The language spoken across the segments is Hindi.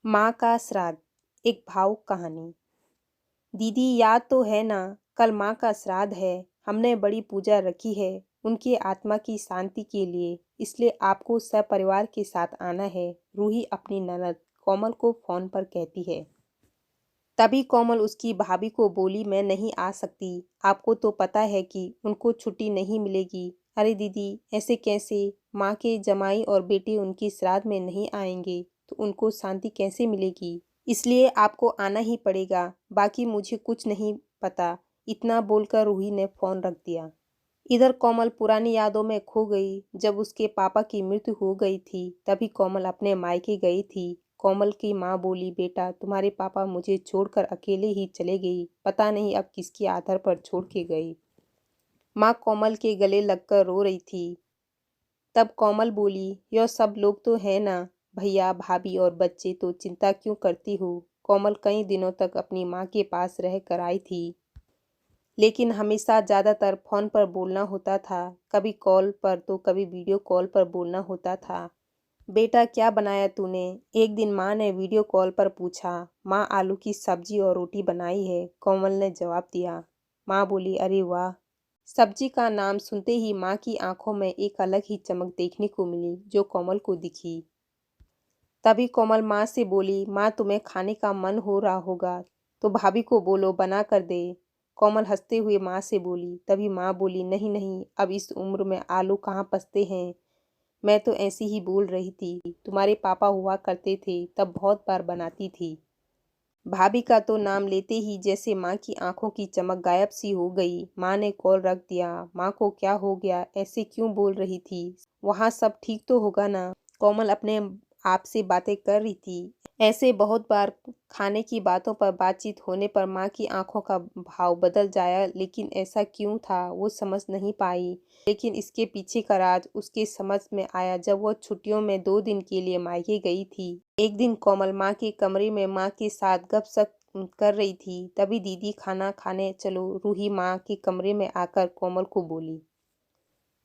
माँ का श्राद्ध, एक भावुक कहानी। दीदी याद तो है ना, कल माँ का श्राद्ध है। हमने बड़ी पूजा रखी है उनकी आत्मा की शांति के लिए, इसलिए आपको सपरिवार के साथ आना है। रूही अपनी ननद कोमल को फोन पर कहती है। तभी कोमल उसकी भाभी को बोली, मैं नहीं आ सकती। आपको तो पता है कि उनको छुट्टी नहीं मिलेगी। अरे दीदी, ऐसे कैसे? माँ के जमाई और बेटे उनकी श्राद्ध में नहीं आएंगे तो उनको शांति कैसे मिलेगी? इसलिए आपको आना ही पड़ेगा। बाकी मुझे कुछ नहीं पता। इतना बोलकर रूही ने फोन रख दिया। इधर कोमल पुरानी यादों में खो गई। जब उसके पापा की मृत्यु हो गई थी तभी कोमल अपने मायके गई थी। कोमल की माँ बोली, बेटा तुम्हारे पापा मुझे छोड़कर अकेले ही चले गई, पता नहीं अब किसके आधार पर छोड़ के गई। माँ कोमल के गले लगकर रो रही थी। तब कोमल बोली, यह सब लोग तो है ना, भैया भाभी और बच्चे, तो चिंता क्यों करती हो? कोमल कई दिनों तक अपनी माँ के पास रह कर आई थी, लेकिन हमेशा ज़्यादातर फ़ोन पर बोलना होता था। कभी कॉल पर तो कभी वीडियो कॉल पर बोलना होता था। बेटा क्या बनाया तूने? एक दिन माँ ने वीडियो कॉल पर पूछा। माँ आलू की सब्जी और रोटी बनाई है, कोमल ने जवाब दिया। माँ बोली, अरे वाह। सब्जी का नाम सुनते ही माँ की आंखों में एक अलग ही चमक देखने को मिली, जो कोमल को दिखी। तभी कोमल माँ से बोली, माँ तुम्हें खाने का मन हो रहा होगा तो भाभी को बोलो बना कर दे। कोमल हंसते हुए माँ से बोली। तभी माँ बोली, नहीं नहीं, अब इस उम्र में आलू कहाँ पचते हैं। मैं तो ऐसी ही बोल रही थी, तुम्हारे पापा हुआ करते थे तब बहुत बार बनाती थी। भाभी का तो नाम लेते ही जैसे माँ की आंखों की चमक गायब सी हो गई। माँ ने कॉल रख दिया। माँ को क्या हो गया, ऐसे क्यों बोल रही थी? वहाँ सब ठीक तो होगा ना? कोमल अपने आप से बातें कर रही थी। ऐसे बहुत बार खाने की बातों पर बातचीत होने पर माँ की आंखों का भाव बदल जाया, लेकिन ऐसा क्यों था वो समझ नहीं पाई। लेकिन इसके पीछे का राज उसके समझ में आया जब वह छुट्टियों में 2 दिन के लिए मायके गई थी। एक दिन कोमल माँ के कमरे में माँ के साथ गपशप कर रही थी। तभी दीदी खाना खाने चलो, रूही माँ के कमरे में आकर कोमल को बोली।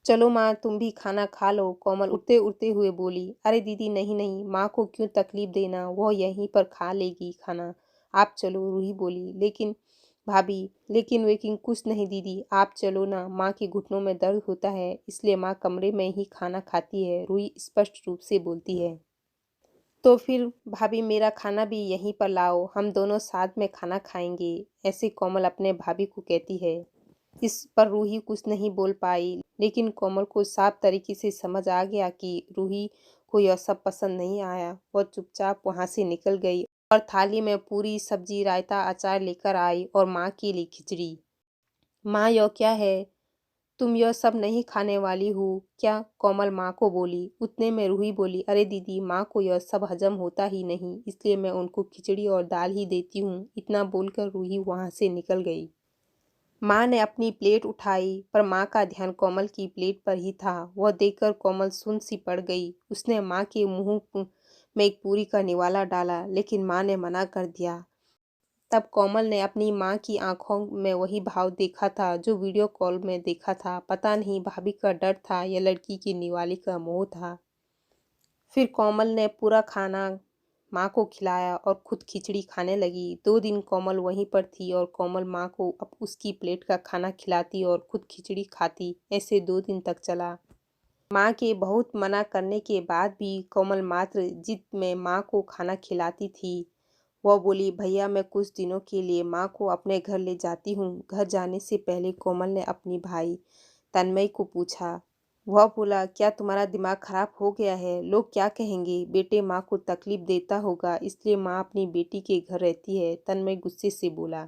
चलो माँ, तुम भी खाना खा लो, कोमल उठते उठते हुए बोली। अरे दीदी, नहीं नहीं, माँ को क्यों तकलीफ देना, वो यहीं पर खा लेगी खाना। आप चलो, रूही बोली। लेकिन भाभी, लेकिन वेकिन कुछ नहीं दीदी, आप चलो ना, माँ के घुटनों में दर्द होता है, इसलिए माँ कमरे में ही खाना खाती है, रूही स्पष्ट रूप से बोलती है। तो फिर भाभी, मेरा खाना भी यहीं पर लाओ, हम दोनों साथ में खाना खाएंगे, ऐसे कोमल अपने भाभी को कहती है। इस पर रूही कुछ नहीं बोल पाई, लेकिन कोमल को साफ तरीके से समझ आ गया कि रूही को यह सब पसंद नहीं आया। वह चुपचाप वहां से निकल गई और थाली में पूरी सब्जी, रायता, अचार लेकर आई और माँ के लिए खिचड़ी। माँ, यह क्या है? तुम यह सब नहीं खाने वाली हो क्या? कोमल माँ को बोली। उतने में रूही बोली, अरे दीदी, माँ को यह सब हजम होता ही नहीं, इसलिए मैं उनको खिचड़ी और दाल ही देती हूँ। इतना बोलकर रूही वहां से निकल गई। माँ ने अपनी प्लेट उठाई, पर माँ का ध्यान कोमल की प्लेट पर ही था। वह देखकर कोमल सुन्न सी पड़ गई। उसने माँ के मुंह में एक पूरी का निवाला डाला, लेकिन माँ ने मना कर दिया। तब कोमल ने अपनी माँ की आंखों में वही भाव देखा था जो वीडियो कॉल में देखा था। पता नहीं भाभी का डर था या लड़की की निवाले का मोह था। फिर कोमल ने पूरा खाना माँ को खिलाया और खुद खिचड़ी खाने लगी। 2 दिन कोमल वहीं पर थी और कोमल माँ को अब उसकी प्लेट का खाना खिलाती और खुद खिचड़ी खाती। ऐसे 2 दिन तक चला। माँ के बहुत मना करने के बाद भी कोमल मात्र जिद में माँ को खाना खिलाती थी। वह बोली, भैया मैं कुछ दिनों के लिए माँ को अपने घर ले जाती हूँ। घर जाने से पहले कोमल ने अपनी भाई तन्मय को पूछा। वह बोला, क्या तुम्हारा दिमाग खराब हो गया है? लोग क्या कहेंगे? बेटे माँ को तकलीफ देता होगा, इसलिए माँ अपनी बेटी के घर रहती है, तन्मय गुस्से से बोला।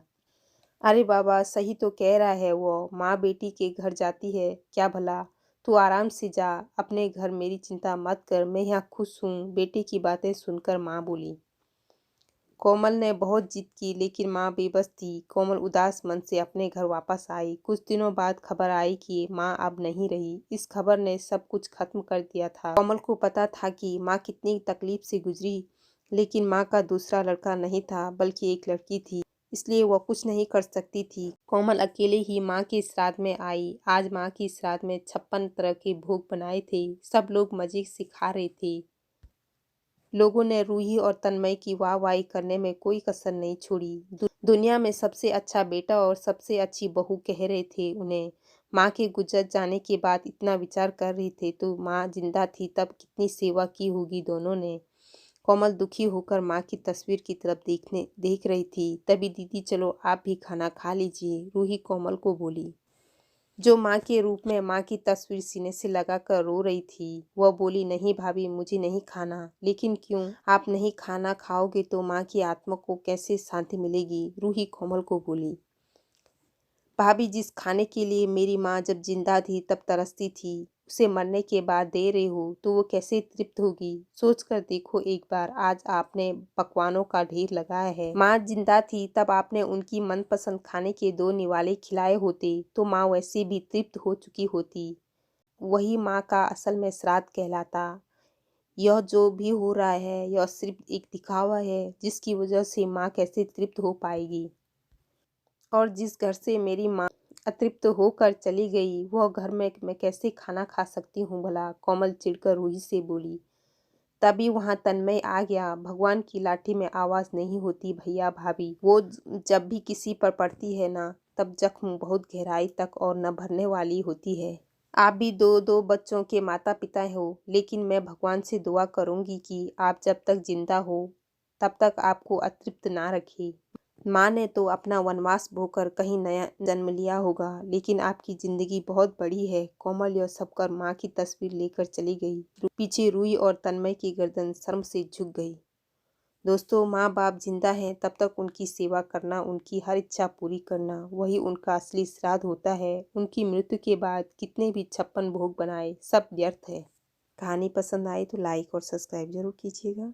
अरे बाबा, सही तो कह रहा है वो, माँ बेटी के घर जाती है क्या भला? तू आराम से जा अपने घर, मेरी चिंता मत कर, मैं यहाँ खुश हूँ। बेटी की बातें सुनकर माँ बोली। कोमल ने बहुत जिद की, लेकिन माँ बेबस थी। कोमल उदास मन से अपने घर वापस आई। कुछ दिनों बाद खबर आई कि माँ अब नहीं रही। इस खबर ने सब कुछ खत्म कर दिया था। कोमल को पता था कि माँ कितनी तकलीफ से गुजरी, लेकिन माँ का दूसरा लड़का नहीं था, बल्कि एक लड़की थी, इसलिए वह कुछ नहीं कर सकती थी। कोमल अकेले ही माँ के श्राद्ध में आई। आज माँ की श्राद्ध में 56 तरह के भोग बनाए थे। सब लोग मजे से खा रहे थे, लोगों ने रूही और तन्मय की वाहवाही करने में कोई कसर नहीं छोड़ी। दुनिया में सबसे अच्छा बेटा और सबसे अच्छी बहू कह रहे थे उन्हें। माँ के गुजर जाने के बाद इतना विचार कर रहे थे तो माँ जिंदा थी तब कितनी सेवा की होगी दोनों ने। कोमल दुखी होकर माँ की तस्वीर की तरफ देख रही थी। तभी दीदी चलो आप भी खाना खा लीजिए, रूही कोमल को बोली, जो माँ के रूप में माँ की तस्वीर सीने से लगाकर रो रही थी। वह बोली, नहीं भाभी, मुझे नहीं खाना। लेकिन क्यों? आप नहीं खाना खाओगे तो माँ की आत्मा को कैसे शांति मिलेगी? रूही कोमल को बोली, भाभी, जिस खाने के लिए मेरी माँ जब जिंदा थी तब तरसती थी, उसे मरने के बाद दे रहे हो तो वो कैसे तृप्त होगी? सोच कर देखो एक बार, आज आपने पकवानों का ढेर लगाया है। माँ जिंदा थी तब आपने उनकी मनपसंद खाने के 2 निवाले खिलाए होते तो माँ वैसे भी तृप्त हो चुकी होती। वही माँ का असल में श्राद्ध कहलाता। यह जो भी हो रहा है यह सिर्फ एक दिखावा है जिसकी वजह से माँ कैसे तृप्त हो पाएगी। और जिस घर से मेरी माँ अतृप्त होकर चली गई वह घर में मैं कैसे खाना खा सकती हूँ भला? कोमल चिढ़कर रूही से बोली। तभी वहां तन्मय आ गया। भगवान की लाठी में आवाज नहीं होती भैया भाभी, वो जब भी किसी पर पड़ती है ना तब जख्म बहुत गहराई तक और न भरने वाली होती है। आप भी दो दो बच्चों के माता पिता हो, लेकिन मैं भगवान से दुआ करूंगी कि आप जब तक जिंदा हो तब तक आपको अतृप्त ना रखे। माँ ने तो अपना वनवास भोगकर कहीं नया जन्म लिया होगा, लेकिन आपकी जिंदगी बहुत बड़ी है। कोमल यह सब कर माँ की तस्वीर लेकर चली गई। पीछे रूही और तन्मय की गर्दन शर्म से झुक गई। दोस्तों, माँ बाप जिंदा हैं तब तक उनकी सेवा करना, उनकी हर इच्छा पूरी करना, वही उनका असली श्राद्ध होता है। उनकी मृत्यु के बाद कितने भी 56 भोग बनाए सब व्यर्थ है। कहानी पसंद आए तो लाइक और सब्सक्राइब जरूर कीजिएगा।